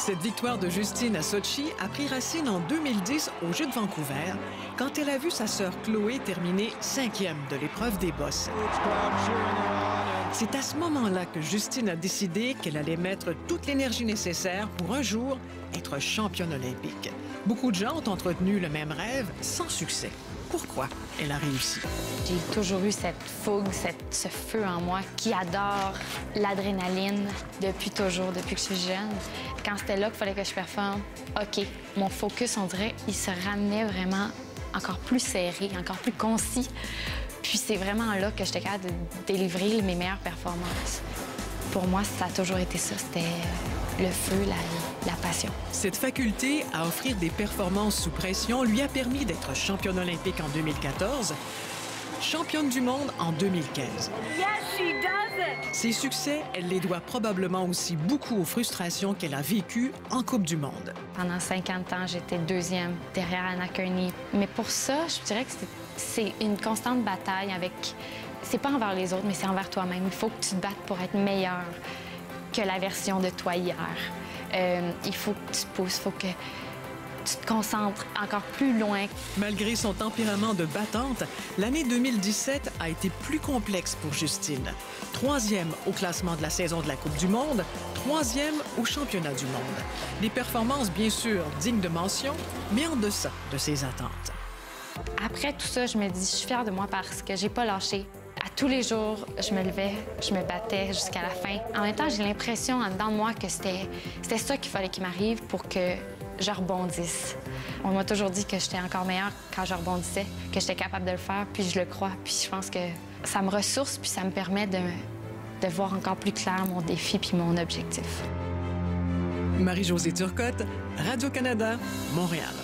Cette victoire de Justine à Sochi a pris racine en 2010 aux Jeux de Vancouver, quand elle a vu sa sœur Chloé terminer 5e de l'épreuve des bosses. C'est à ce moment-là que Justine a décidé qu'elle allait mettre toute l'énergie nécessaire pour un jour être championne olympique. Beaucoup de gens ont entretenu le même rêve sans succès. Pourquoi elle a réussi? J'ai toujours eu cette fougue, ce feu en moi qui adore l'adrénaline depuis toujours, depuis que je suis jeune. Quand c'était là qu'il fallait que je performe, OK, mon focus, on dirait, il se ramenait vraiment encore plus serré, encore plus concis. Puis c'est vraiment là que j'étais capable de délivrer mes meilleures performances. Pour moi, ça a toujours été ça, c'était le feu, la passion. Cette faculté à offrir des performances sous pression lui a permis d'être championne olympique en 2014, championne du monde en 2015. Yes, she does it! Ses succès, elle les doit probablement aussi beaucoup aux frustrations qu'elle a vécues en Coupe du monde. Pendant 50 ans, j'étais 2e derrière Anna Kearney. Mais pour ça, je dirais que c'est une constante bataille avec... C'est pas envers les autres, mais c'est envers toi-même. Il faut que tu te battes pour être meilleur que la version de toi hier. Il faut que tu te pousses, il faut que tu te concentres encore plus loin. Malgré son tempérament de battante, l'année 2017 a été plus complexe pour Justine. 3e au classement de la saison de la Coupe du monde, 3e au championnat du monde. Des performances bien sûr dignes de mention, mais en deçà de ses attentes. Après tout ça, je me dis, je suis fière de moi parce que j'ai pas lâché. À tous les jours, je me levais, je me battais jusqu'à la fin. En même temps, j'ai l'impression en dedans de moi que c'était ça qu'il fallait qu'il m'arrive pour que je rebondisse. On m'a toujours dit que j'étais encore meilleure quand je rebondissais, que j'étais capable de le faire, puis je le crois. Puis je pense que ça me ressource, puis ça me permet de voir encore plus clair mon défi puis mon objectif. Marie-Josée Turcotte, Radio-Canada, Montréal.